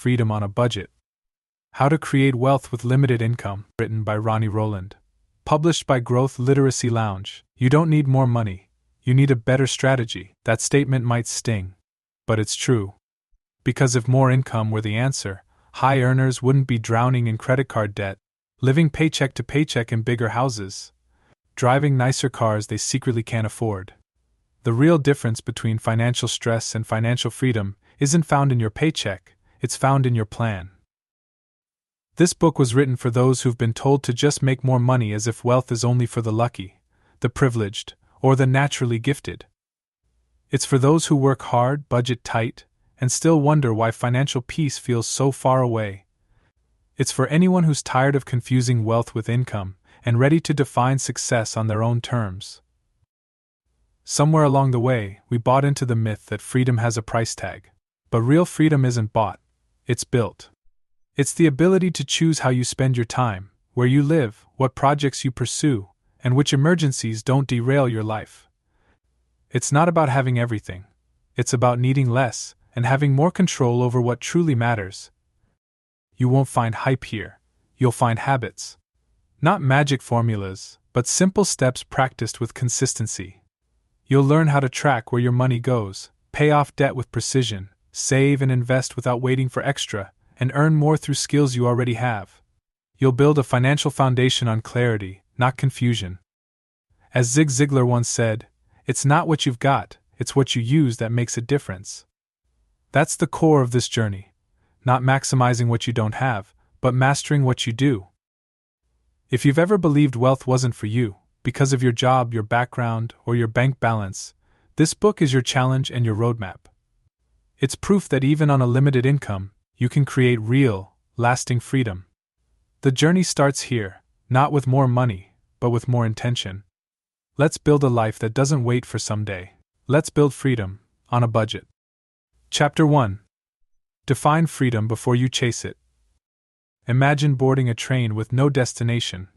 Freedom on a Budget. How to Create Wealth with Limited Income, written by Ronnie Rowland. Published by Growth Literacy Lounge. You don't need more money. You need a better strategy. That statement might sting, but it's true. Because if more income were the answer, high earners wouldn't be drowning in credit card debt, living paycheck to paycheck in bigger houses, driving nicer cars they secretly can't afford. The real difference between financial stress and financial freedom isn't found in your paycheck, it's found in your plan. This book was written for those who've been told to just make more money, as if wealth is only for the lucky, the privileged, or the naturally gifted. It's for those who work hard, budget tight, and still wonder why financial peace feels so far away. It's for anyone who's tired of confusing wealth with income and ready to define success on their own terms. Somewhere along the way, we bought into the myth that freedom has a price tag. But real freedom isn't bought, it's built. It's the ability to choose how you spend your time, where you live, what projects you pursue, and which emergencies don't derail your life. It's not about having everything. It's about needing less and having more control over what truly matters. You won't find hype here. You'll find habits. Not magic formulas, but simple steps practiced with consistency. You'll learn how to track where your money goes, pay off debt with precision, save and invest without waiting for extra, and earn more through skills you already have. You'll build a financial foundation on clarity, not confusion. As Zig Ziglar once said, "It's not what you've got, it's what you use that makes a difference." That's the core of this journey. Not maximizing what you don't have, but mastering what you do. If you've ever believed wealth wasn't for you, because of your job, your background, or your bank balance, this book is your challenge and your roadmap. It's proof that even on a limited income, you can create real, lasting freedom. The journey starts here, not with more money, but with more intention. Let's build a life that doesn't wait for someday. Let's build freedom, on a budget. Chapter 1. Define freedom before you chase it. Imagine boarding a train with no destination.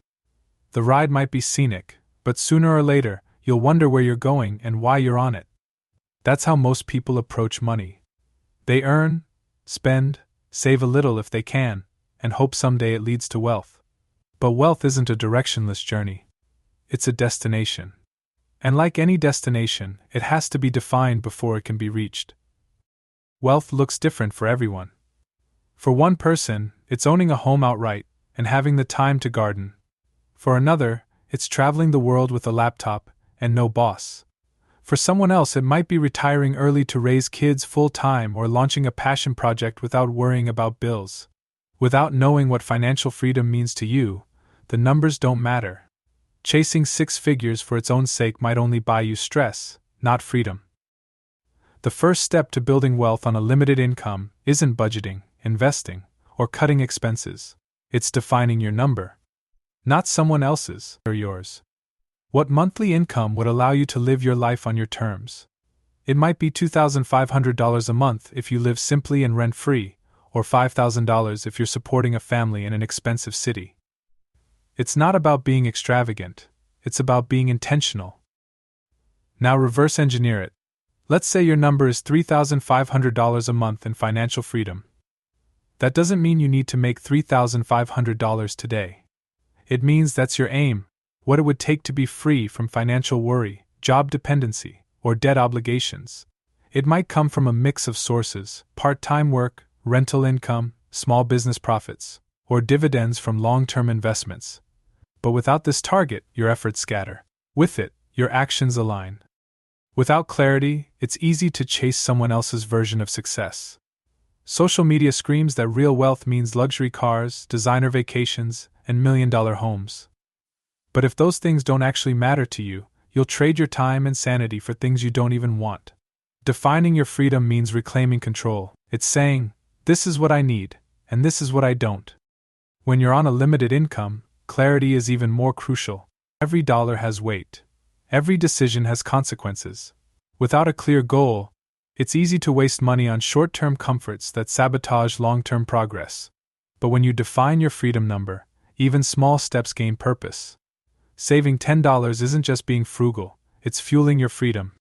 The ride might be scenic, but sooner or later, you'll wonder where you're going and why you're on it. That's how most people approach money. They earn, spend, save a little if they can, and hope someday it leads to wealth. But wealth isn't a directionless journey. It's a destination. And like any destination, it has to be defined before it can be reached. Wealth looks different for everyone. For one person, it's owning a home outright and having the time to garden. For another, it's traveling the world with a laptop and no boss. For someone else, it might be retiring early to raise kids full-time or launching a passion project without worrying about bills. Without knowing what financial freedom means to you, the numbers don't matter. Chasing six figures for its own sake might only buy you stress, not freedom. The first step to building wealth on a limited income isn't budgeting, investing, or cutting expenses. It's defining your number. Not someone else's or yours. What monthly income would allow you to live your life on your terms? It might be $2,500 a month if you live simply and rent-free, or $5,000 if you're supporting a family in an expensive city. It's not about being extravagant, it's about being intentional. Now reverse engineer it. Let's say your number is $3,500 a month in financial freedom. That doesn't mean you need to make $3,500 today. It means that's your aim, what it would take to be free from financial worry, job dependency, or debt obligations. It might come from a mix of sources: part-time work, rental income, small business profits, or dividends from long-term investments. But without this target, your efforts scatter. With it, your actions align. Without clarity, it's easy to chase someone else's version of success. Social media screams that real wealth means luxury cars, designer vacations, and million-dollar homes. But if those things don't actually matter to you, you'll trade your time and sanity for things you don't even want. Defining your freedom means reclaiming control. It's saying, this is what I need, and this is what I don't. When you're on a limited income, clarity is even more crucial. Every dollar has weight. Every decision has consequences. Without a clear goal, it's easy to waste money on short-term comforts that sabotage long-term progress. But when you define your freedom number, even small steps gain purpose. Saving $10 isn't just being frugal, it's fueling your freedom.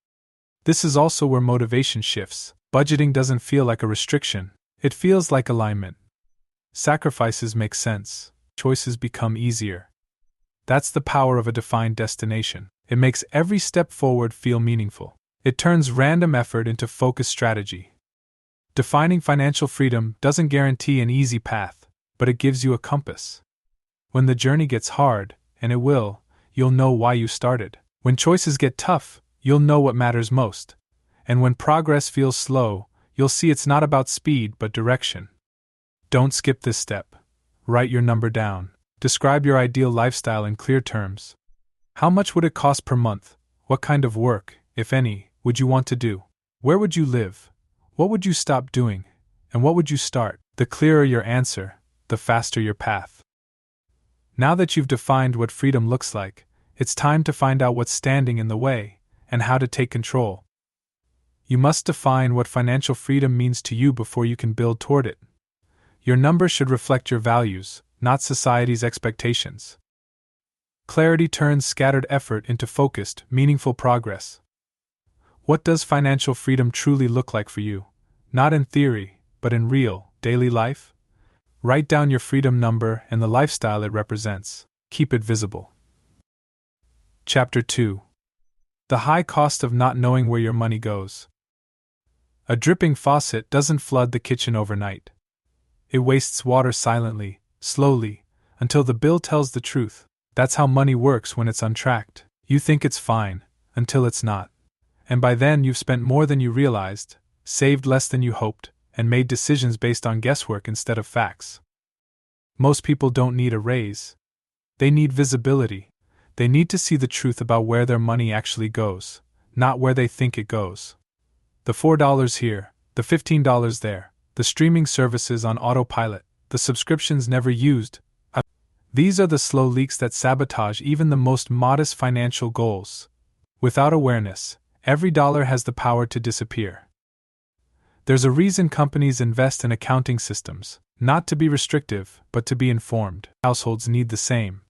This is also where motivation shifts. Budgeting doesn't feel like a restriction, It feels like alignment. Sacrifices make sense, choices become easier. That's the power of a defined destination. It makes every step forward feel meaningful. It turns random effort into focused strategy. Defining financial freedom doesn't guarantee an easy path, but it gives you a compass. When the journey gets hard, and it will, you'll know why you started. When choices get tough, you'll know what matters most. And when progress feels slow, you'll see it's not about speed but direction. Don't skip this step. Write your number down. Describe your ideal lifestyle in clear terms. How much would it cost per month? What kind of work, if any, would you want to do? Where would you live? What would you stop doing? And what would you start? The clearer your answer, the faster your path. Now that you've defined what freedom looks like, it's time to find out what's standing in the way and how to take control. You must define what financial freedom means to you before you can build toward it. Your number should reflect your values, not society's expectations. Clarity turns scattered effort into focused, meaningful progress. What does financial freedom truly look like for you? Not in theory, but in real, daily life? Write down your freedom number and the lifestyle it represents. Keep it visible. Chapter 2. The high cost of not knowing where your money goes. A dripping faucet doesn't flood the kitchen overnight. It wastes water silently, slowly, until the bill tells the truth. That's how money works when it's untracked. You think it's fine, until it's not. And by then you've spent more than you realized, saved less than you hoped, and made decisions based on guesswork instead of facts. Most people don't need a raise. They need visibility. They need to see the truth about where their money actually goes, not where they think it goes. The $4 here, the $15 there, the streaming services on autopilot, the subscriptions never used. These are the slow leaks that sabotage even the most modest financial goals. Without awareness, every dollar has the power to disappear. There's a reason companies invest in accounting systems, not to be restrictive, but to be informed. Households need the same.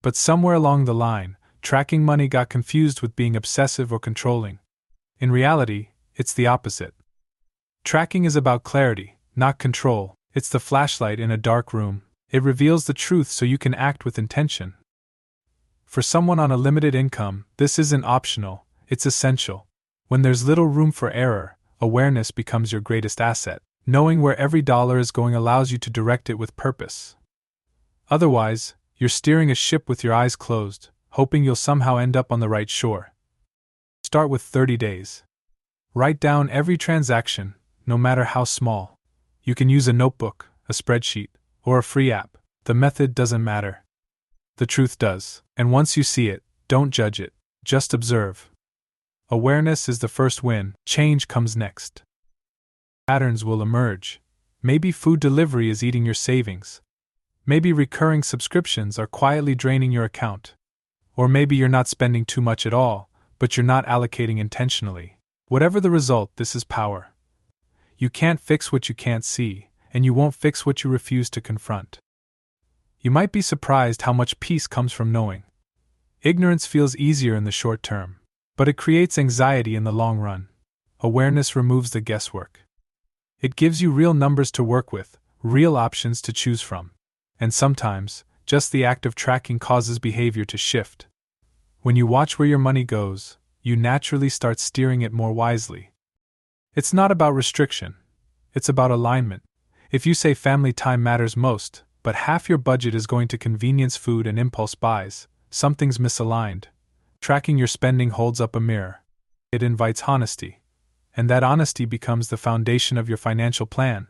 But somewhere along the line, tracking money got confused with being obsessive or controlling. In reality, it's the opposite. Tracking is about clarity, not control. It's the flashlight in a dark room. It reveals the truth so you can act with intention. For someone on a limited income, this isn't optional, it's essential. When there's little room for error, awareness becomes your greatest asset. Knowing where every dollar is going allows you to direct it with purpose. Otherwise, you're steering a ship with your eyes closed, hoping you'll somehow end up on the right shore. Start with 30 days. Write down every transaction, no matter how small. You can use a notebook, a spreadsheet, or a free app. The method doesn't matter. The truth does. And once you see it, don't judge it, just observe. Awareness is the first win, change comes next. Patterns will emerge. Maybe food delivery is eating your savings. Maybe recurring subscriptions are quietly draining your account. Or maybe you're not spending too much at all, but you're not allocating intentionally. Whatever the result, this is power. You can't fix what you can't see, and you won't fix what you refuse to confront. You might be surprised how much peace comes from knowing. Ignorance feels easier in the short term, but it creates anxiety in the long run. Awareness removes the guesswork. It gives you real numbers to work with, real options to choose from. And sometimes, just the act of tracking causes behavior to shift. When you watch where your money goes, you naturally start steering it more wisely. It's not about restriction. It's about alignment. If you say family time matters most, but half your budget is going to convenience food and impulse buys, something's misaligned. Tracking your spending holds up a mirror. It invites honesty. And that honesty becomes the foundation of your financial plan.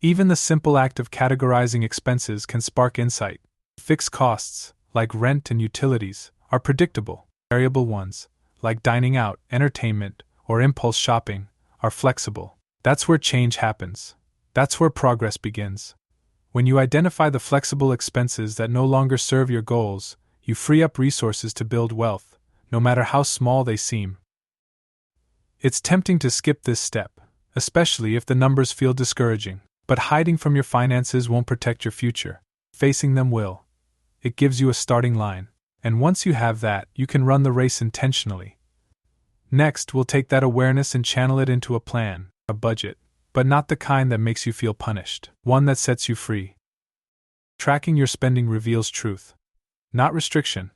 Even the simple act of categorizing expenses can spark insight. Fixed costs, like rent and utilities, are predictable. Variable ones, like dining out, entertainment, or impulse shopping, are flexible. That's where change happens. That's where progress begins. When you identify the flexible expenses that no longer serve your goals, you free up resources to build wealth, no matter how small they seem. It's tempting to skip this step, especially if the numbers feel discouraging. But hiding from your finances won't protect your future. Facing them will. It gives you a starting line. And once you have that, you can run the race intentionally. Next, we'll take that awareness and channel it into a plan, a budget. but not the kind that makes you feel punished, one that sets you free. Tracking your spending reveals truth, not restriction.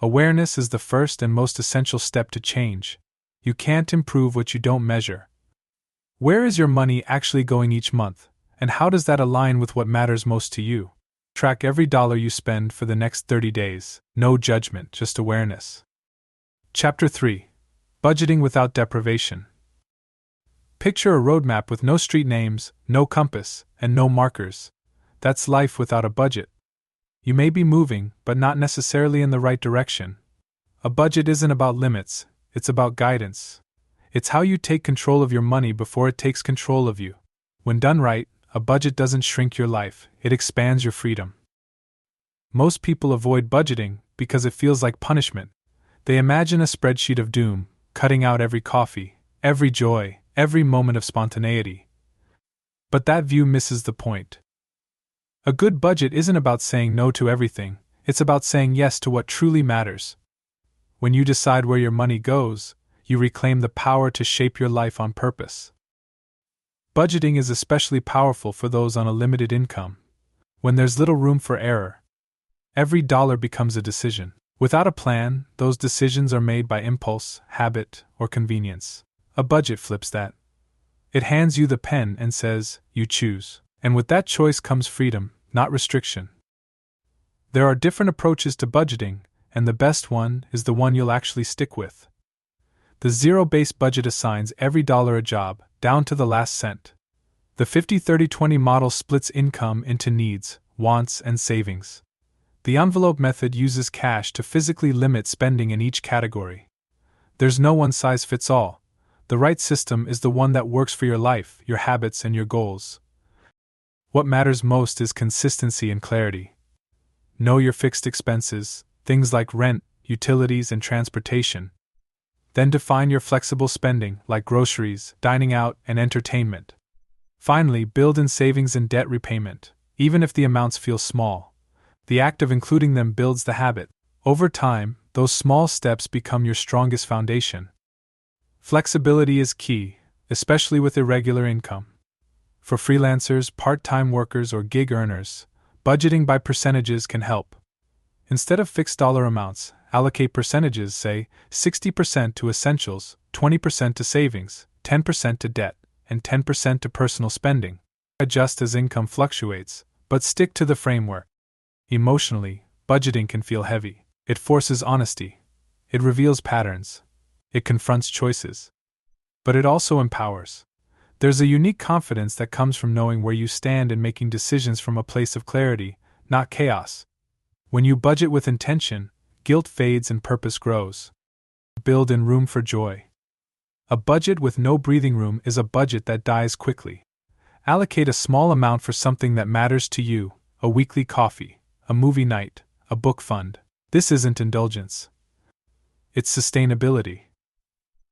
Awareness is the first and most essential step to change. You can't improve what you don't measure. Where is your money actually going each month, and how does that align with what matters most to you? Track every dollar you spend for the next 30 days. No judgment, just awareness. Chapter 3. Budgeting without deprivation. Picture a roadmap with no street names, no compass, and no markers. That's life without a budget. You may be moving, but not necessarily in the right direction. A budget isn't about limits, it's about guidance. It's how you take control of your money before it takes control of you. When done right, a budget doesn't shrink your life, it expands your freedom. Most people avoid budgeting because it feels like punishment. They imagine a spreadsheet of doom, cutting out every coffee, every joy, every moment of spontaneity. But that view misses the point. A good budget isn't about saying no to everything, it's about saying yes to what truly matters. When you decide where your money goes, you reclaim the power to shape your life on purpose. Budgeting is especially powerful for those on a limited income. When there's little room for error, every dollar becomes a decision. Without a plan, those decisions are made by impulse, habit, or convenience. A budget flips that. It hands you the pen and says, you choose. And with that choice comes freedom, not restriction. There are different approaches to budgeting, and the best one is the one you'll actually stick with. The zero-based budget assigns every dollar a job, down to the last cent. The 50-30-20 model splits income into needs, wants, and savings. The envelope method uses cash to physically limit spending in each category. There's no one-size-fits-all. The right system is the one that works for your life, your habits, and your goals. What matters most is consistency and clarity. Know your fixed expenses, things like rent, utilities, and transportation. Then define your flexible spending, like groceries, dining out, and entertainment. Finally, build in savings and debt repayment, even if the amounts feel small. The act of including them builds the habit. Over time, those small steps become your strongest foundation. Flexibility is key, especially with irregular income. For freelancers, part-time workers, or gig earners, budgeting by percentages can help. Instead of fixed dollar amounts, allocate percentages, say, 60% to essentials, 20% to savings, 10% to debt, and 10% to personal spending. Adjust as income fluctuates, but stick to the framework. Emotionally, budgeting can feel heavy. It forces honesty. It reveals patterns. It confronts choices. But it also empowers. There's a unique confidence that comes from knowing where you stand and making decisions from a place of clarity, not chaos. When you budget with intention, guilt fades and purpose grows. Build in room for joy. A budget with no breathing room is a budget that dies quickly. Allocate a small amount for something that matters to you, a weekly coffee, a movie night, a book fund. This isn't indulgence. It's sustainability.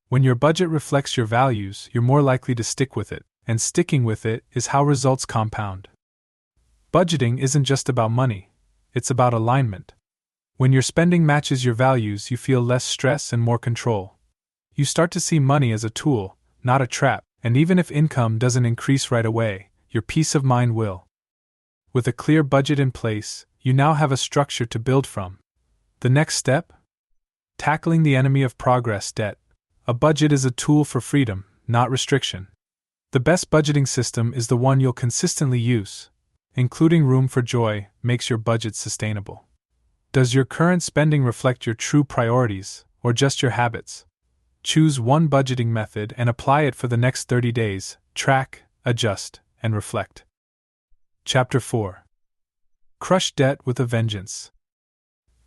When your budget reflects your values, you're more likely to stick with it, and sticking with it is how results compound. Budgeting isn't just about money, it's about alignment. When your spending matches your values, you feel less stress and more control. You start to see money as a tool, not a trap, and even if income doesn't increase right away, your peace of mind will. With a clear budget in place, you now have a structure to build from. The next step? Tackling the enemy of progress, debt. A budget is a tool for freedom, not restriction. The best budgeting system is the one you'll consistently use. Including room for joy makes your budget sustainable. Does your current spending reflect your true priorities, or just your habits? Choose one budgeting method and apply it for the next 30 days. Track, adjust, and reflect. Chapter 4. Crush debt with a vengeance.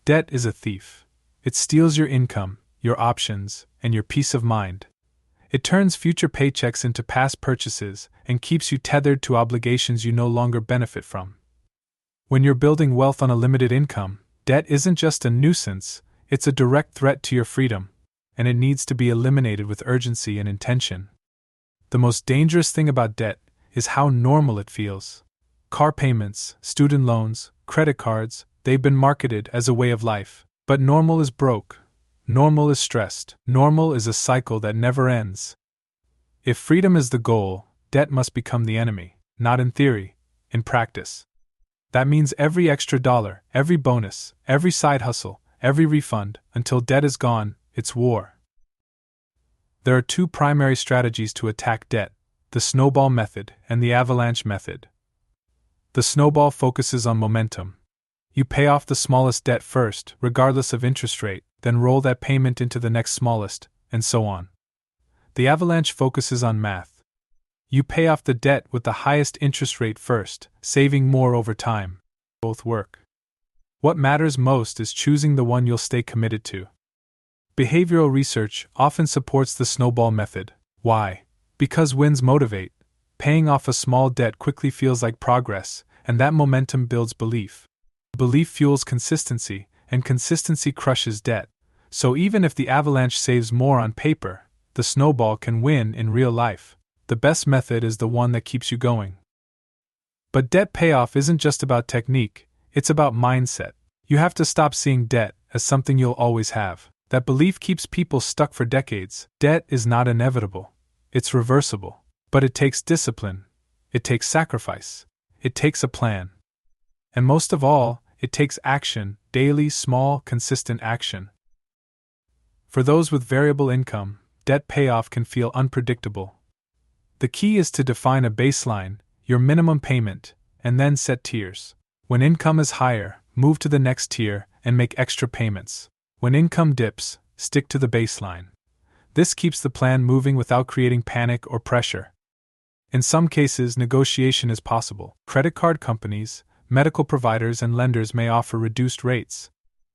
Debt is a thief. It steals your income, your options, and your peace of mind. It turns future paychecks into past purchases and keeps you tethered to obligations you no longer benefit from. When you're building wealth on a limited income, debt isn't just a nuisance, it's a direct threat to your freedom, and it needs to be eliminated with urgency and intention. The most dangerous thing about debt is how normal it feels. Car payments, student loans, credit cards, they've been marketed as a way of life. But normal is broke. Normal is stressed. Normal is a cycle that never ends. If freedom is the goal, debt must become the enemy, not in theory, in practice. That means every extra dollar, every bonus, every side hustle, every refund, until debt is gone, it's war. There are two primary strategies to attack debt: the snowball method and the avalanche method. The snowball focuses on momentum. You pay off the smallest debt first, regardless of interest rate, then roll that payment into the next smallest, and so on. The avalanche focuses on math. You pay off the debt with the highest interest rate first, saving more over time. Both work. What matters most is choosing the one you'll stay committed to. Behavioral research often supports the snowball method. Why? Because wins motivate. Paying off a small debt quickly feels like progress, and that momentum builds belief. Belief fuels consistency, and consistency crushes debt. So even if the avalanche saves more on paper, the snowball can win in real life. The best method is the one that keeps you going. But debt payoff isn't just about technique, it's about mindset. You have to stop seeing debt as something you'll always have. That belief keeps people stuck for decades. Debt is not inevitable. It's reversible. But it takes discipline. It takes sacrifice. It takes a plan. And most of all, it takes action, daily, small, consistent action. For those with variable income, debt payoff can feel unpredictable. The key is to define a baseline, your minimum payment, and then set tiers. When income is higher, move to the next tier and make extra payments. When income dips, stick to the baseline. This keeps the plan moving without creating panic or pressure. In some cases, negotiation is possible. Credit card companies, medical providers, and lenders may offer reduced rates,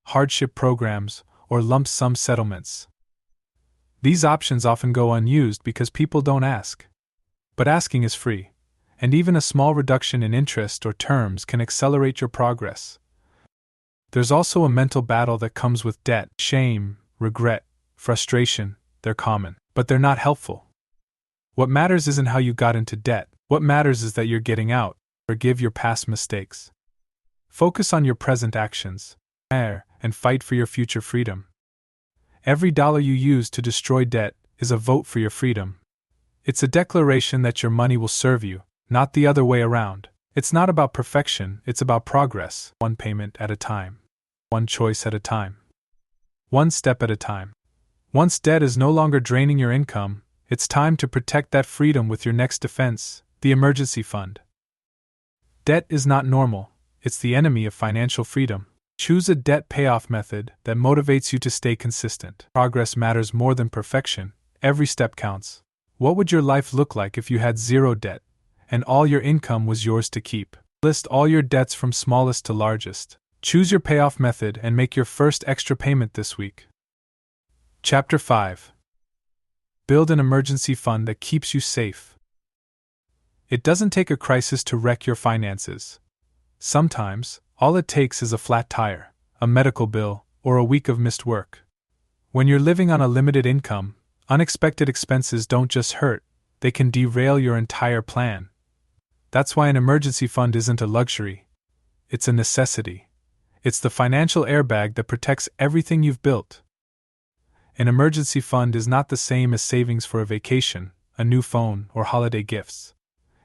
hardship programs, or lump sum settlements. These options often go unused because people don't ask. But asking is free, and even a small reduction in interest or terms can accelerate your progress. There's also a mental battle that comes with debt. Shame, regret, frustration, they're common, but they're not helpful. What matters isn't how you got into debt. What matters is that you're getting out. Forgive your past mistakes. Focus on your present actions, and fight for your future freedom. Every dollar you use to destroy debt is a vote for your freedom. It's a declaration that your money will serve you, not the other way around. It's not about perfection, it's about progress, one payment at a time, one choice at a time, one step at a time. Once debt is no longer draining your income, it's time to protect that freedom with your next defense, the emergency fund. Debt is not normal, it's the enemy of financial freedom. Choose a debt payoff method that motivates you to stay consistent. Progress matters more than perfection, every step counts. What would your life look like if you had zero debt, and all your income was yours to keep? List all your debts from smallest to largest. Choose your payoff method and make your first extra payment this week. Chapter 5. Build an emergency fund that keeps you safe. It doesn't take a crisis to wreck your finances. Sometimes, all it takes is a flat tire, a medical bill, or a week of missed work. When you're living on a limited income, unexpected expenses don't just hurt, they can derail your entire plan. That's why an emergency fund isn't a luxury. It's a necessity. It's the financial airbag that protects everything you've built. An emergency fund is not the same as savings for a vacation, a new phone, or holiday gifts.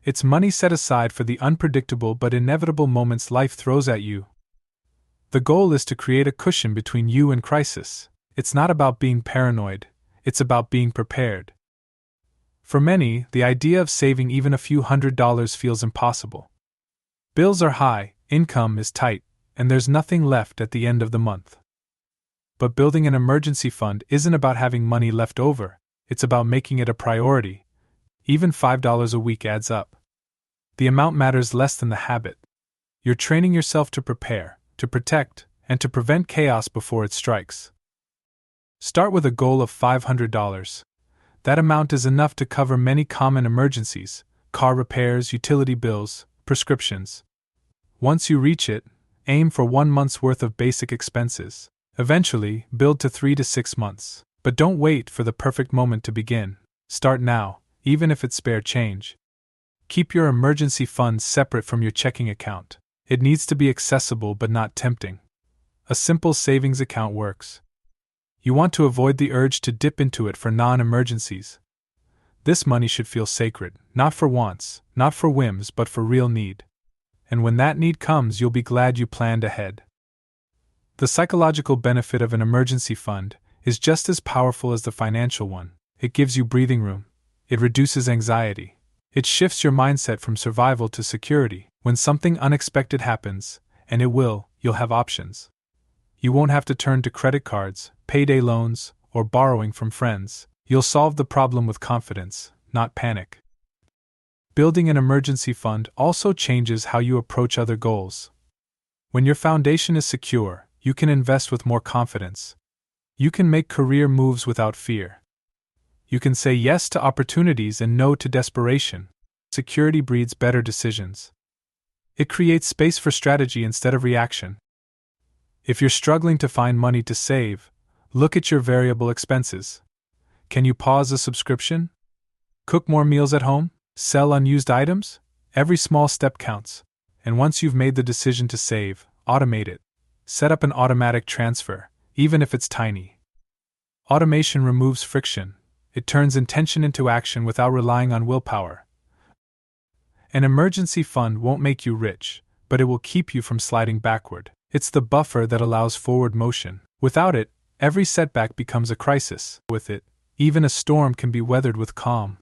It's money set aside for the unpredictable but inevitable moments life throws at you. The goal is to create a cushion between you and crisis. It's not about being paranoid, it's about being prepared. For many, the idea of saving even a few $100s feels impossible. Bills are high, income is tight, and there's nothing left at the end of the month. But building an emergency fund isn't about having money left over, it's about making it a priority. Even $5 a week adds up. The amount matters less than the habit. You're training yourself to prepare, to protect, and to prevent chaos before it strikes. Start with a goal of $500. That amount is enough to cover many common emergencies: car repairs, utility bills, prescriptions. Once you reach it, aim for 1 month's worth of basic expenses. Eventually, build to 3 to 6 months. But don't wait for the perfect moment to begin. Start now, even if it's spare change. Keep your emergency fund separate from your checking account. It needs to be accessible but not tempting. A simple savings account works. You want to avoid the urge to dip into it for non-emergencies. This money should feel sacred, not for wants, not for whims, but for real need. And when that need comes, you'll be glad you planned ahead. The psychological benefit of an emergency fund is just as powerful as the financial one. It gives you breathing room. It reduces anxiety. It shifts your mindset from survival to security. When something unexpected happens, and it will, you'll have options. You won't have to turn to credit cards, payday loans, or borrowing from friends. You'll solve the problem with confidence, not panic. Building an emergency fund also changes how you approach other goals. When your foundation is secure, you can invest with more confidence. You can make career moves without fear. You can say yes to opportunities and no to desperation. Security breeds better decisions. It creates space for strategy instead of reaction. If you're struggling to find money to save, look at your variable expenses. Can you pause a subscription? Cook more meals at home? Sell unused items? Every small step counts. And once you've made the decision to save, automate it. Set up an automatic transfer, even if it's tiny. Automation removes friction. It turns intention into action without relying on willpower. An emergency fund won't make you rich, but it will keep you from sliding backward. It's the buffer that allows forward motion. Without it, every setback becomes a crisis. With it, even a storm can be weathered with calm.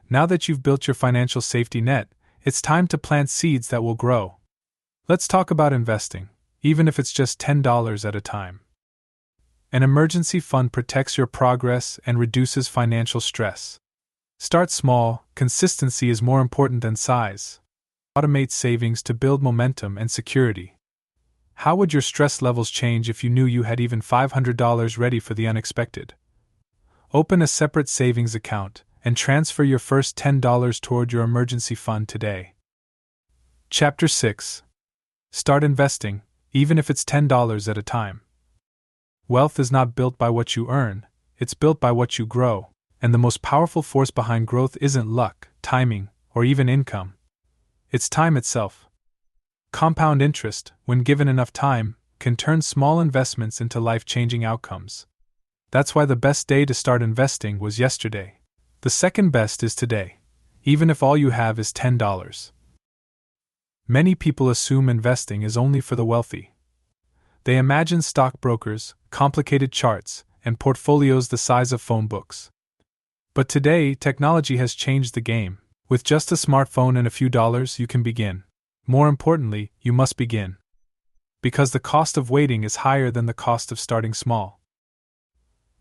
Now that you've built your financial safety net, it's time to plant seeds that will grow. Let's talk about investing, even if it's just $10 at a time. An emergency fund protects your progress and reduces financial stress. Start small. Consistency is more important than size. Automate savings to build momentum and security. How would your stress levels change if you knew you had even $500 ready for the unexpected? Open a separate savings account and transfer your first $10 toward your emergency fund today. Chapter 6. Start investing, even if it's $10 at a time. Wealth is not built by what you earn, it's built by what you grow, and the most powerful force behind growth isn't luck, timing, or even income. It's time itself. Compound interest, when given enough time, can turn small investments into life-changing outcomes. That's why the best day to start investing was yesterday. The second best is today, even if all you have is $10. Many people assume investing is only for the wealthy. They imagine stockbrokers, complicated charts, and portfolios the size of phone books. But today, technology has changed the game. With just a smartphone and a few dollars, you can begin. More importantly, you must begin. Because the cost of waiting is higher than the cost of starting small.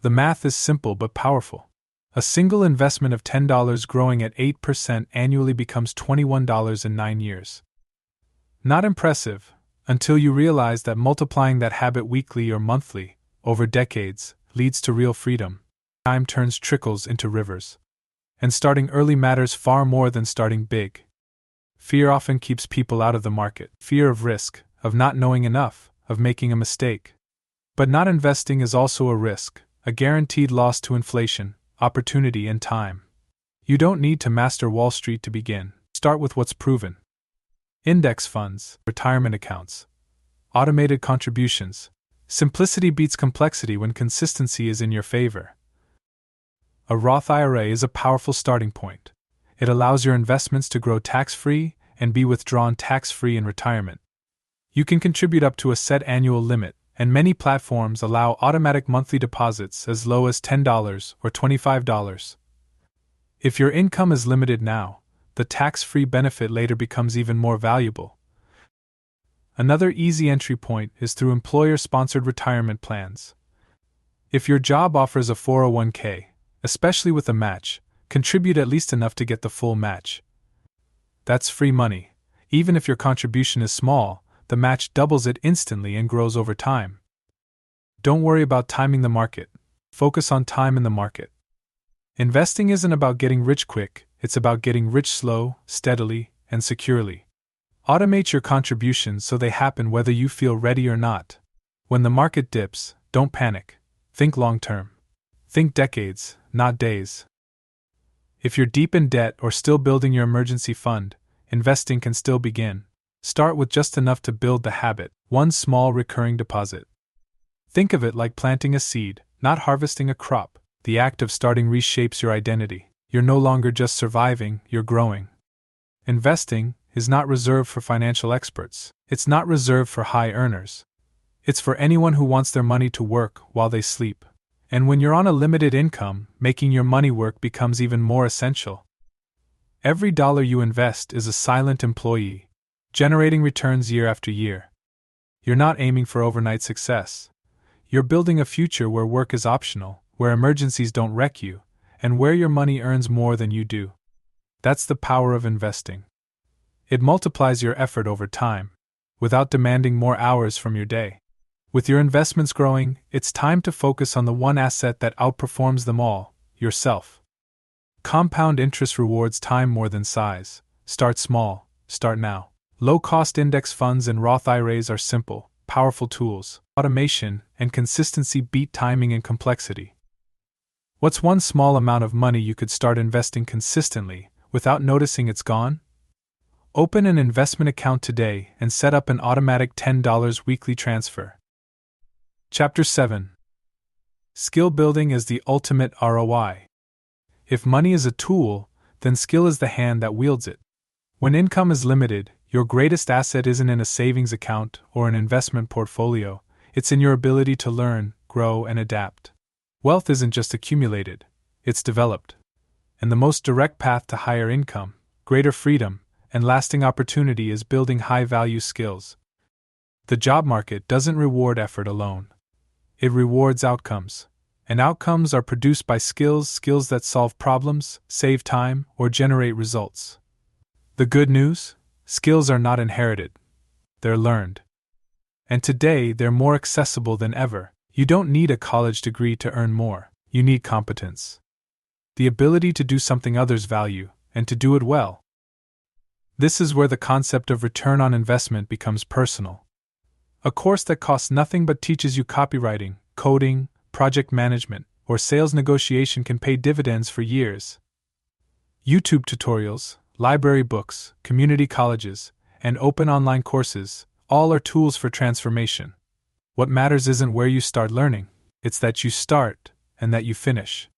The math is simple but powerful. A single investment of $10 growing at 8% annually becomes $21 in 9 years. Not impressive, until you realize that multiplying that habit weekly or monthly, over decades, leads to real freedom. Time turns trickles into rivers. And starting early matters far more than starting big. Fear often keeps people out of the market. Fear of risk, of not knowing enough, of making a mistake. But not investing is also a risk, a guaranteed loss to inflation, opportunity, and time. You don't need to master Wall Street to begin. Start with what's proven. Index funds, retirement accounts, automated contributions. Simplicity beats complexity when consistency is in your favor. A Roth IRA is a powerful starting point. It allows your investments to grow tax-free and be withdrawn tax-free in retirement. You can contribute up to a set annual limit, and many platforms allow automatic monthly deposits as low as $10 or $25. If your income is limited now, the tax-free benefit later becomes even more valuable. Another easy entry point is through employer-sponsored retirement plans. If your job offers a 401k, especially with a match, contribute at least enough to get the full match. That's free money. Even if your contribution is small, the match doubles it instantly and grows over time. Don't worry about timing the market. Focus on time in the market. Investing isn't about getting rich quick, it's about getting rich slow, steadily, and securely. Automate your contributions so they happen whether you feel ready or not. When the market dips, don't panic. Think long-term. Think decades, not days. If you're deep in debt or still building your emergency fund, investing can still begin. Start with just enough to build the habit, one small recurring deposit. Think of it like planting a seed, not harvesting a crop. The act of starting reshapes your identity. You're no longer just surviving, you're growing. Investing is not reserved for financial experts. It's not reserved for high earners. It's for anyone who wants their money to work while they sleep. And when you're on a limited income, making your money work becomes even more essential. Every dollar you invest is a silent employee, generating returns year after year. You're not aiming for overnight success. You're building a future where work is optional, where emergencies don't wreck you, and where your money earns more than you do. That's the power of investing. It multiplies your effort over time, without demanding more hours from your day. With your investments growing, it's time to focus on the one asset that outperforms them all: yourself. Compound interest rewards time more than size. Start small, start now. Low-cost index funds and Roth IRAs are simple, powerful tools. Automation and consistency beat timing and complexity. What's one small amount of money you could start investing consistently without noticing it's gone? Open an investment account today and set up an automatic $10 weekly transfer. Chapter 7. Skill building is the ultimate ROI. If money is a tool, then skill is the hand that wields it. When income is limited, your greatest asset isn't in a savings account or an investment portfolio, it's in your ability to learn, grow, and adapt. Wealth isn't just accumulated, it's developed. And the most direct path to higher income, greater freedom, and lasting opportunity is building high-value skills. The job market doesn't reward effort alone. It rewards outcomes. And outcomes are produced by skills that solve problems, save time, or generate results. The good news? Skills are not inherited. They're learned. And today they're more accessible than ever. You don't need a college degree to earn more. You need competence. The ability to do something others value, and to do it well. This is where the concept of return on investment becomes personal. A course that costs nothing but teaches you copywriting, coding, project management, or sales negotiation can pay dividends for years. YouTube tutorials, library books, community colleges, and open online courses, all are tools for transformation. What matters isn't where you start learning, it's that you start and that you finish.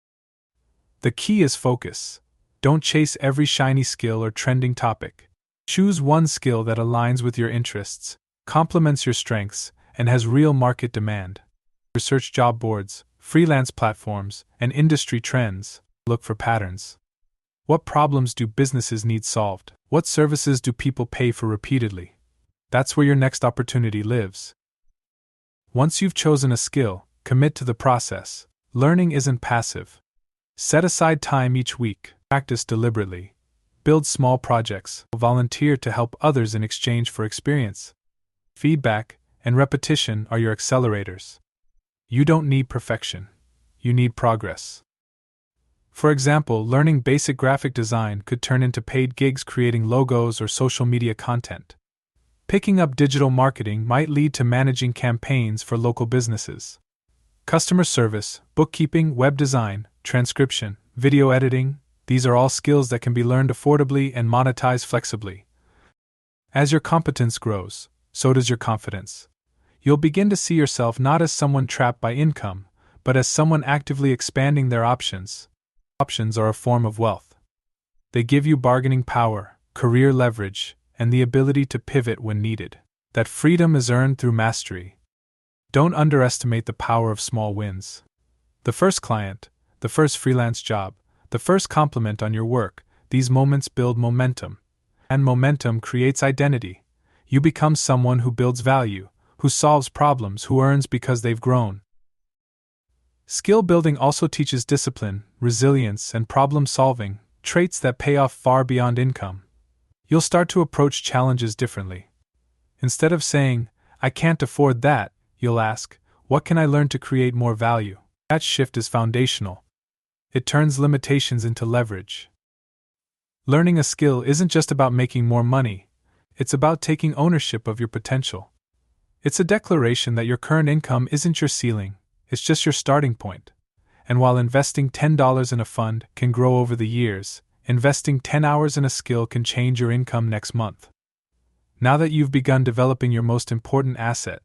The key is focus. Don't chase every shiny skill or trending topic. Choose one skill that aligns with your interests, complements your strengths, and has real market demand. Research job boards, freelance platforms, and industry trends. Look for patterns. What problems do businesses need solved? What services do people pay for repeatedly? That's where your next opportunity lives. Once you've chosen a skill, commit to the process. Learning isn't passive. Set aside time each week, practice deliberately. Build small projects, volunteer to help others in exchange for experience. Feedback and repetition are your accelerators. You don't need perfection. You need progress. For example, learning basic graphic design could turn into paid gigs creating logos or social media content. Picking up digital marketing might lead to managing campaigns for local businesses. Customer service, bookkeeping, web design, transcription, video editing, these are all skills that can be learned affordably and monetized flexibly. As your competence grows, so does your confidence. You'll begin to see yourself not as someone trapped by income, but as someone actively expanding their options. Options are a form of wealth. They give you bargaining power, career leverage, and the ability to pivot when needed. That freedom is earned through mastery. Don't underestimate the power of small wins. The first client, the first freelance job, the first compliment on your work, these moments build momentum. And momentum creates identity. You become someone who builds value, who solves problems, who earns because they've grown. Skill building also teaches discipline, resilience, and problem solving, traits that pay off far beyond income. You'll start to approach challenges differently. Instead of saying, "I can't afford that," you'll ask, "What can I learn to create more value?" That shift is foundational. It turns limitations into leverage. Learning a skill isn't just about making more money, it's about taking ownership of your potential. It's a declaration that your current income isn't your ceiling, it's just your starting point. And while investing $10 in a fund can grow over the years, investing 10 hours in a skill can change your income next month. Now that you've begun developing your most important asset,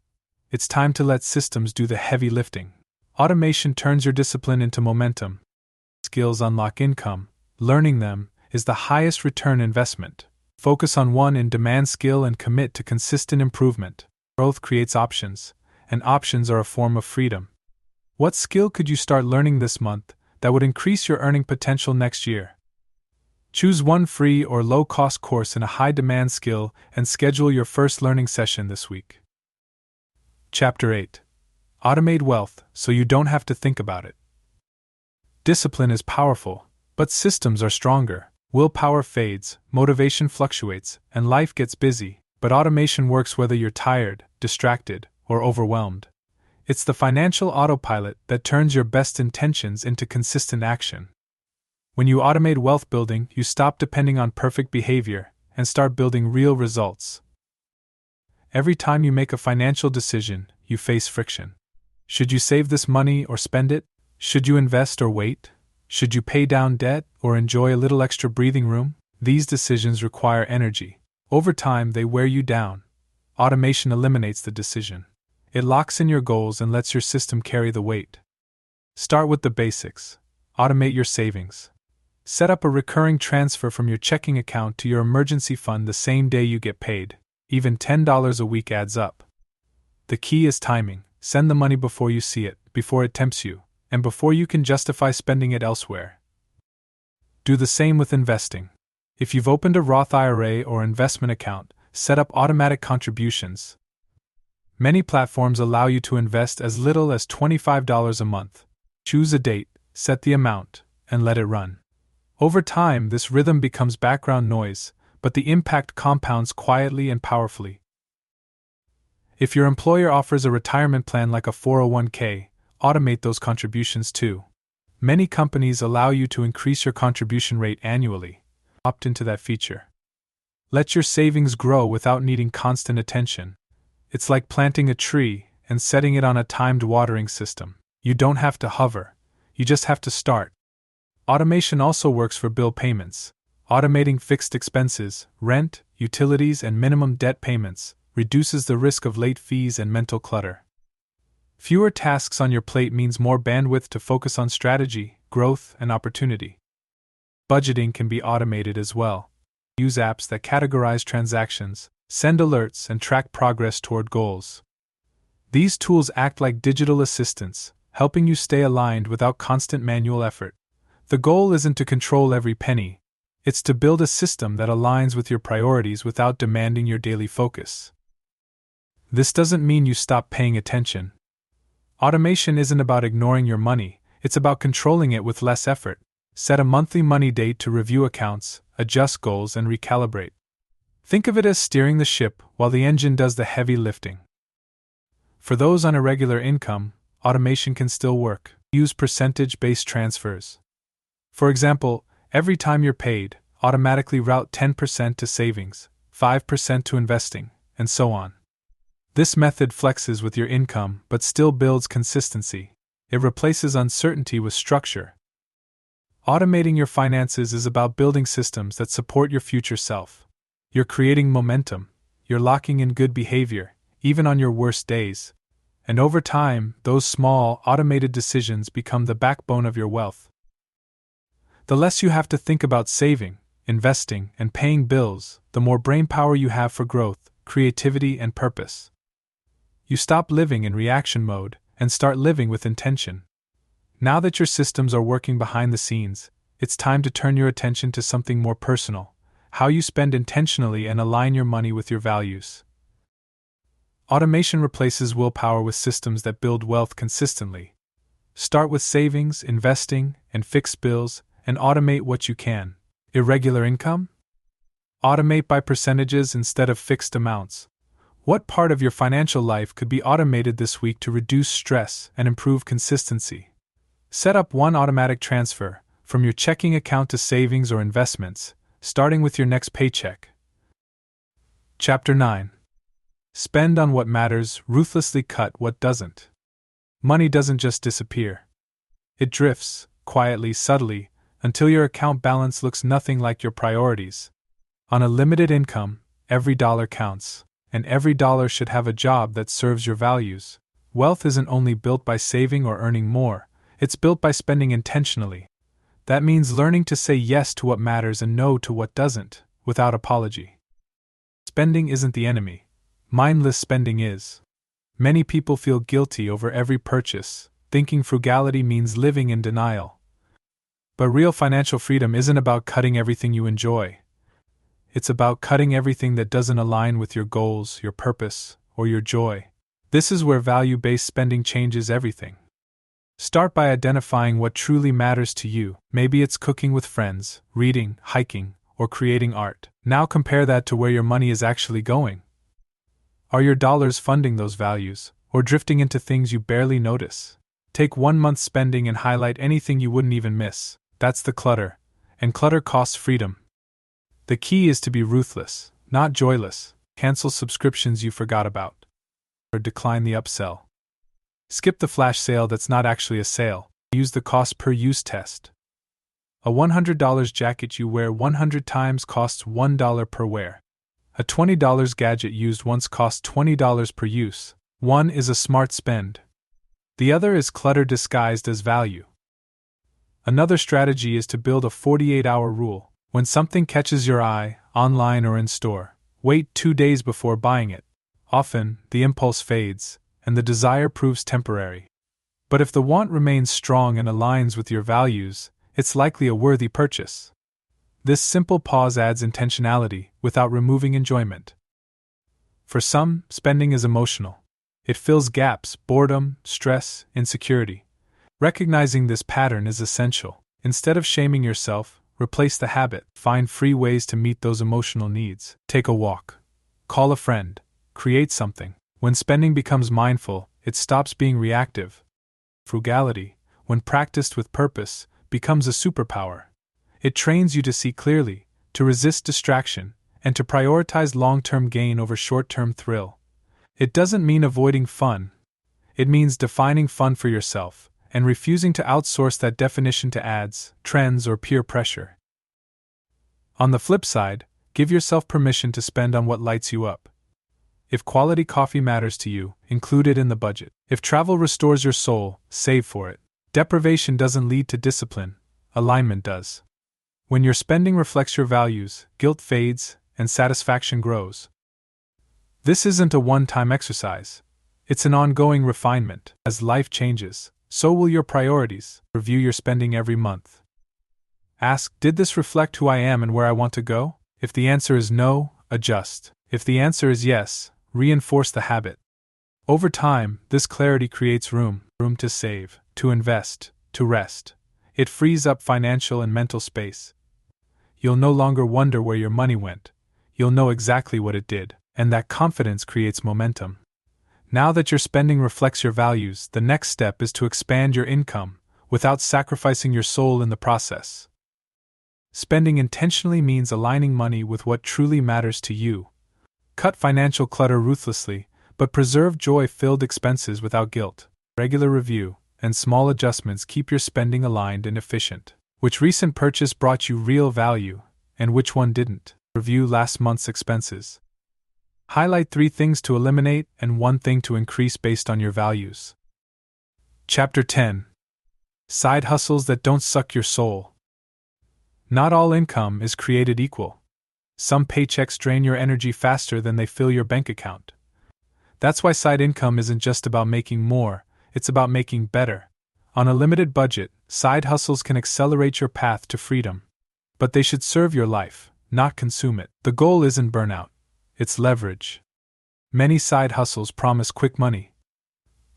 it's time to let systems do the heavy lifting. Automation turns your discipline into momentum. Skills unlock income, Learning them is the highest return investment. Focus on one in-demand skill and commit to consistent improvement. Growth creates options, and options are a form of freedom. What skill could you start learning this month that would increase your earning potential next year? Choose one free or low-cost course in a high-demand skill and schedule your first learning session this week. Chapter 8. Automate wealth so you don't have to think about it. Discipline is powerful, but systems are stronger. Willpower fades, motivation fluctuates, and life gets busy, but automation works whether you're tired, distracted, or overwhelmed. It's the financial autopilot that turns your best intentions into consistent action. When you automate wealth building, you stop depending on perfect behavior and start building real results. Every time you make a financial decision, you face friction. Should you save this money or spend it? Should you invest or wait? Should you pay down debt or enjoy a little extra breathing room? These decisions require energy. Over time, they wear you down. Automation eliminates the decision. It locks in your goals and lets your system carry the weight. Start with the basics. Automate your savings. Set up a recurring transfer from your checking account to your emergency fund the same day you get paid. Even $10 a week adds up. The key is timing. Send the money before you see it, before it tempts you, and before you can justify spending it elsewhere. Do the same with investing. If you've opened a Roth IRA or investment account, set up automatic contributions. Many platforms allow you to invest as little as $25 a month. Choose a date, set the amount, and let it run. Over time, this rhythm becomes background noise, but the impact compounds quietly and powerfully. If your employer offers a retirement plan like a 401k, automate those contributions too. Many companies allow you to increase your contribution rate annually. Opt into that feature. Let your savings grow without needing constant attention. It's like planting a tree and setting it on a timed watering system. You don't have to hover, you just have to start. Automation also works for bill payments. Automating fixed expenses, rent, utilities, and minimum debt payments reduces the risk of late fees and mental clutter. Fewer tasks on your plate means more bandwidth to focus on strategy, growth, and opportunity. Budgeting can be automated as well. Use apps that categorize transactions, send alerts, and track progress toward goals. These tools act like digital assistants, helping you stay aligned without constant manual effort. The goal isn't to control every penny, it's to build a system that aligns with your priorities without demanding your daily focus. This doesn't mean you stop paying attention. Automation isn't about ignoring your money, it's about controlling it with less effort. Set a monthly money date to review accounts, adjust goals, and recalibrate. Think of it as steering the ship while the engine does the heavy lifting. For those on irregular income, automation can still work. Use percentage-based transfers. For example, every time you're paid, automatically route 10% to savings, 5% to investing, and so on. This method flexes with your income but still builds consistency. It replaces uncertainty with structure. Automating your finances is about building systems that support your future self. You're creating momentum, you're locking in good behavior, even on your worst days. And over time, those small, automated decisions become the backbone of your wealth. The less you have to think about saving, investing, and paying bills, the more brainpower you have for growth, creativity, and purpose. You stop living in reaction mode and start living with intention. Now that your systems are working behind the scenes, it's time to turn your attention to something more personal: how you spend intentionally and align your money with your values. Automation replaces willpower with systems that build wealth consistently. Start with savings, investing, and fixed bills, and automate what you can. Irregular income? Automate by percentages instead of fixed amounts. What part of your financial life could be automated this week to reduce stress and improve consistency? Set up one automatic transfer from your checking account to savings or investments, starting with your next paycheck. Chapter 9. Spend on what matters, ruthlessly cut what doesn't. Money doesn't just disappear. It drifts, quietly, subtly, until your account balance looks nothing like your priorities. On a limited income, every dollar counts, and every dollar should have a job that serves your values. Wealth isn't only built by saving or earning more, it's built by spending intentionally. That means learning to say yes to what matters and no to what doesn't, without apology. Spending isn't the enemy. Mindless spending is. Many people feel guilty over every purchase, thinking frugality means living in denial. But real financial freedom isn't about cutting everything you enjoy. It's about cutting everything that doesn't align with your goals, your purpose, or your joy. This is where value-based spending changes everything. Start by identifying what truly matters to you. Maybe it's cooking with friends, reading, hiking, or creating art. Now compare that to where your money is actually going. Are your dollars funding those values, or drifting into things you barely notice? Take 1 month's spending and highlight anything you wouldn't even miss. That's the clutter, and clutter costs freedom. The key is to be ruthless, not joyless. Cancel subscriptions you forgot about, or decline the upsell. Skip the flash sale that's not actually a sale. Use the cost per use test. A $100 jacket you wear 100 times costs $1 per wear. A $20 gadget used once costs $20 per use. One is a smart spend. The other is clutter disguised as value. Another strategy is to build a 48-hour rule. When something catches your eye, online or in store, wait 2 days before buying it. Often, the impulse fades, and the desire proves temporary. But if the want remains strong and aligns with your values, it's likely a worthy purchase. This simple pause adds intentionality without removing enjoyment. For some, spending is emotional. It fills gaps, boredom, stress, insecurity. Recognizing this pattern is essential. Instead of shaming yourself, replace the habit. Find free ways to meet those emotional needs. Take a walk. Call a friend. Create something. When spending becomes mindful, it stops being reactive. Frugality, when practiced with purpose, becomes a superpower. It trains you to see clearly, to resist distraction, and to prioritize long-term gain over short-term thrill. It doesn't mean avoiding fun. It means defining fun for yourself, and refusing to outsource that definition to ads, trends, or peer pressure. On the flip side, give yourself permission to spend on what lights you up. If quality coffee matters to you, include it in the budget. If travel restores your soul, save for it. Deprivation doesn't lead to discipline, alignment does. When your spending reflects your values, guilt fades, and satisfaction grows. This isn't a one-time exercise. It's an ongoing refinement. As life changes, so will your priorities. Review your spending every month. Ask, did this reflect who I am and where I want to go? If the answer is no, adjust. If the answer is yes, reinforce the habit. Over time, this clarity creates room to save, to invest, to rest. It frees up financial and mental space. You'll no longer wonder where your money went. You'll know exactly what it did, and that confidence creates momentum. Now that your spending reflects your values, the next step is to expand your income, without sacrificing your soul in the process. Spending intentionally means aligning money with what truly matters to you. Cut financial clutter ruthlessly, but preserve joy-filled expenses without guilt. Regular review and small adjustments keep your spending aligned and efficient. Which recent purchase brought you real value, and which one didn't? Review last month's expenses. Highlight 3 things to eliminate and 1 thing to increase based on your values. Chapter 10. Side hustles that don't suck your soul. Not all income is created equal. Some paychecks drain your energy faster than they fill your bank account. That's why side income isn't just about making more, it's about making better. On a limited budget, side hustles can accelerate your path to freedom. But they should serve your life, not consume it. The goal isn't burnout, it's leverage. Many side hustles promise quick money.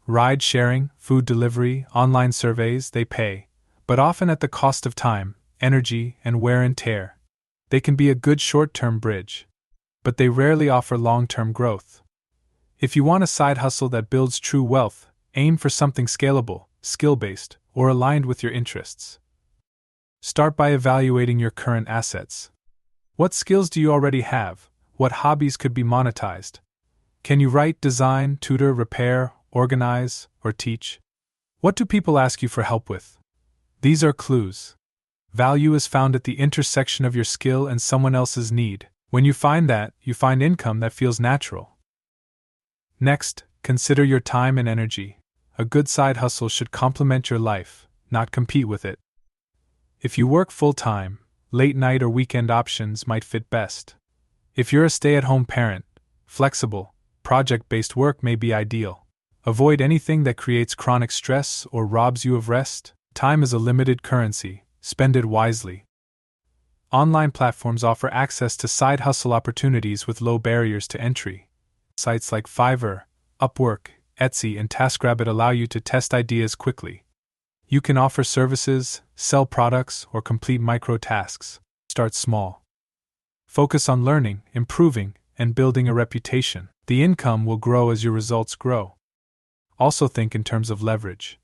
Ride sharing, food delivery, online surveys, they pay, but often at the cost of time, energy, and wear and tear. They can be a good short-term bridge, but they rarely offer long-term growth. If you want a side hustle that builds true wealth, aim for something scalable, skill-based, or aligned with your interests. Start by evaluating your current assets. What skills do you already have? What hobbies could be monetized? Can you write, design, tutor, repair, organize, or teach? What do people ask you for help with? These are clues. Value is found at the intersection of your skill and someone else's need. When you find that, you find income that feels natural. Next, consider your time and energy. A good side hustle should complement your life, not compete with it. If you work full-time, late night or weekend options might fit best. If you're a stay-at-home parent, flexible, project-based work may be ideal. Avoid anything that creates chronic stress or robs you of rest. Time is a limited currency, spend it wisely. Online platforms offer access to side hustle opportunities with low barriers to entry. Sites like Fiverr, Upwork, Etsy, and TaskRabbit allow you to test ideas quickly. You can offer services, sell products, or complete micro tasks. Start small. Focus on learning, improving, and building a reputation. The income will grow as your results grow. Also think in terms of leverage.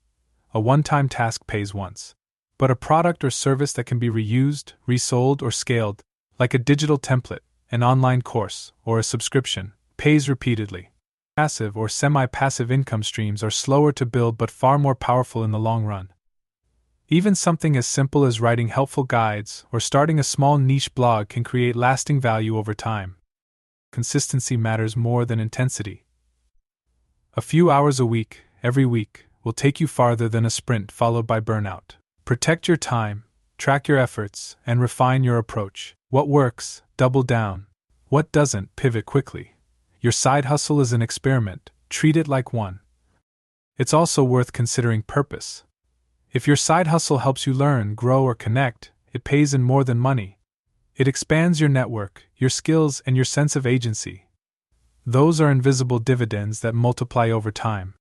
A one-time task pays once. But a product or service that can be reused, resold, or scaled, like a digital template, an online course, or a subscription, pays repeatedly. Passive or semi-passive income streams are slower to build but far more powerful in the long run. Even something as simple as writing helpful guides or starting a small niche blog can create lasting value over time. Consistency matters more than intensity. A few hours a week, every week, will take you farther than a sprint followed by burnout. Protect your time, track your efforts, and refine your approach. What works, double down. What doesn't, pivot quickly. Your side hustle is an experiment, treat it like one. It's also worth considering purpose. If your side hustle helps you learn, grow, or connect, it pays in more than money. It expands your network, your skills, and your sense of agency. Those are invisible dividends that multiply over time.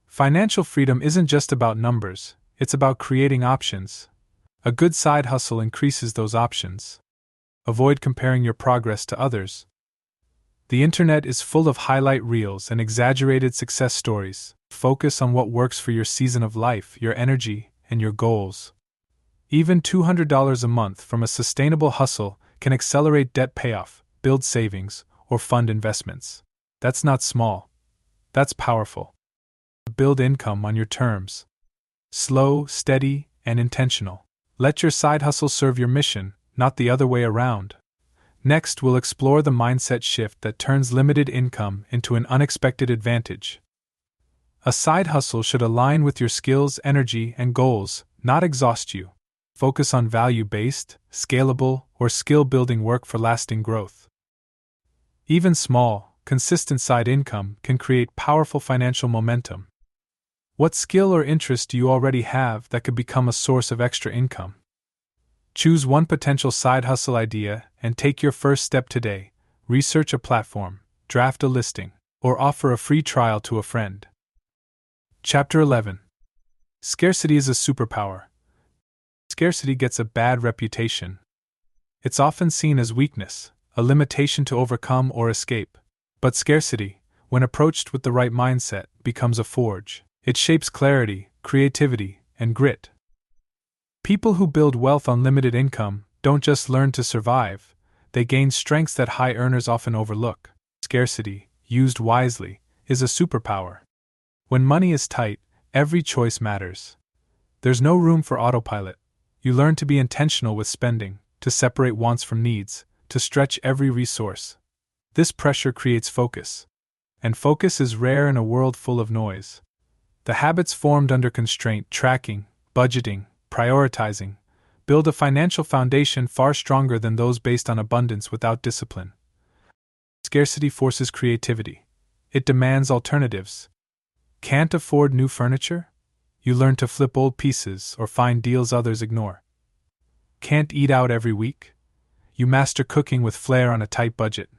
Financial freedom isn't just about numbers, it's about creating options. A good side hustle increases those options. Avoid comparing your progress to others. The internet is full of highlight reels and exaggerated success stories. Focus on what works for your season of life, your energy, and your goals. Even $200 a month from a sustainable hustle can accelerate debt payoff, build savings, or fund investments. That's not small. That's powerful. Build income on your terms. Slow, steady, and intentional. Let your side hustle serve your mission, not the other way around. Next, we'll explore the mindset shift that turns limited income into an unexpected advantage. A side hustle should align with your skills, energy, and goals, not exhaust you. Focus on value-based, scalable, or skill-building work for lasting growth. Even small, consistent side income can create powerful financial momentum. What skill or interest do you already have that could become a source of extra income? Choose one potential side hustle idea and take your first step today. Research a platform, draft a listing, or offer a free trial to a friend. Chapter 11. Scarcity is a superpower. Scarcity gets a bad reputation. It's often seen as weakness, a limitation to overcome or escape. But scarcity, when approached with the right mindset, becomes a forge. It shapes clarity, creativity, and grit. People who build wealth on limited income don't just learn to survive, they gain strengths that high earners often overlook. Scarcity, used wisely, is a superpower. When money is tight, every choice matters. There's no room for autopilot. You learn to be intentional with spending, to separate wants from needs, to stretch every resource. This pressure creates focus. And focus is rare in a world full of noise. The habits formed under constraint, tracking, budgeting, prioritizing, build a financial foundation far stronger than those based on abundance without discipline. Scarcity forces creativity. It demands alternatives. Can't afford new furniture? You learn to flip old pieces or find deals others ignore. Can't eat out every week? You master cooking with flair on a tight budget.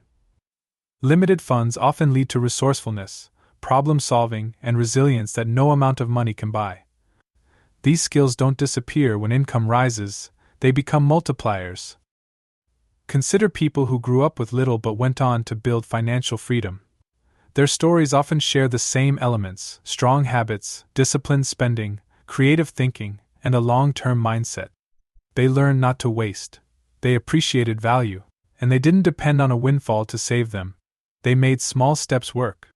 Limited funds often lead to resourcefulness, problem solving, and resilience that no amount of money can buy. These skills don't disappear when income rises, they become multipliers. Consider people who grew up with little but went on to build financial freedom. Their stories often share the same elements: strong habits, disciplined spending, creative thinking, and a long-term mindset. They learned not to waste. They appreciated value, and they didn't depend on a windfall to save them. They made small steps work.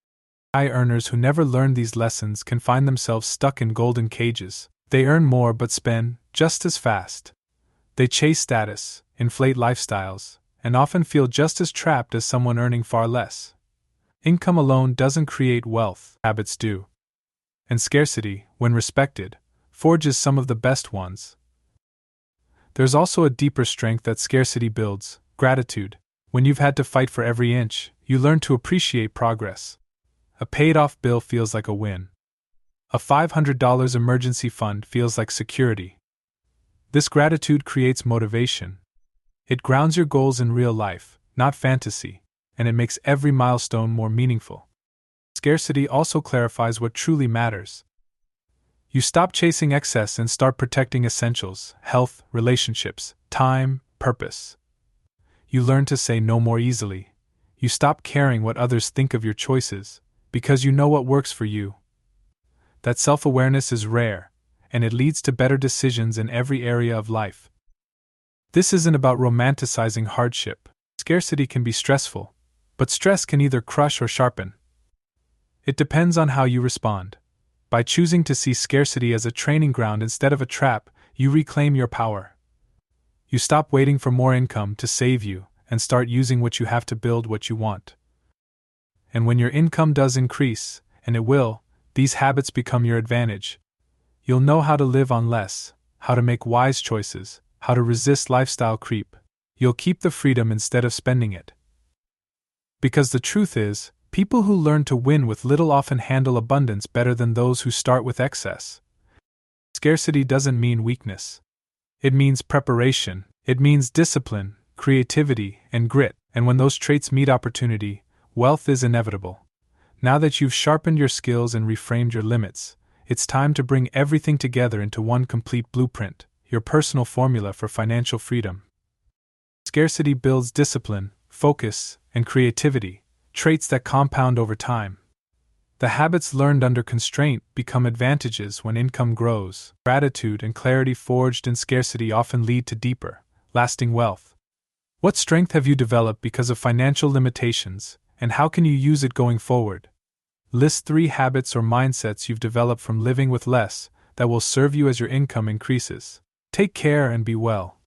High earners who never learn these lessons can find themselves stuck in golden cages. They earn more but spend just as fast. They chase status, inflate lifestyles, and often feel just as trapped as someone earning far less. Income alone doesn't create wealth, habits do. And scarcity, when respected, forges some of the best ones. There's also a deeper strength that scarcity builds: gratitude. When you've had to fight for every inch, you learn to appreciate progress. A paid-off bill feels like a win. A $500 emergency fund feels like security. This gratitude creates motivation. It grounds your goals in real life, not fantasy, and it makes every milestone more meaningful. Scarcity also clarifies what truly matters. You stop chasing excess and start protecting essentials: health, relationships, time, purpose. You learn to say no more easily. You stop caring what others think of your choices, because you know what works for you. That self-awareness is rare, and it leads to better decisions in every area of life. This isn't about romanticizing hardship. Scarcity can be stressful, but stress can either crush or sharpen. It depends on how you respond. By choosing to see scarcity as a training ground instead of a trap, you reclaim your power. You stop waiting for more income to save you and start using what you have to build what you want. And when your income does increase, and it will, these habits become your advantage. You'll know how to live on less, how to make wise choices, how to resist lifestyle creep. You'll keep the freedom instead of spending it. Because the truth is, people who learn to win with little often handle abundance better than those who start with excess. Scarcity doesn't mean weakness. It means preparation, it means discipline, creativity, and grit, and when those traits meet opportunity, wealth is inevitable. Now that you've sharpened your skills and reframed your limits, it's time to bring everything together into one complete blueprint, your personal formula for financial freedom. Scarcity builds discipline, focus, and creativity, traits that compound over time. The habits learned under constraint become advantages when income grows. Gratitude and clarity forged in scarcity often lead to deeper, lasting wealth. What strength have you developed because of financial limitations, and how can you use it going forward? List 3 habits or mindsets you've developed from living with less that will serve you as your income increases. Take care and be well.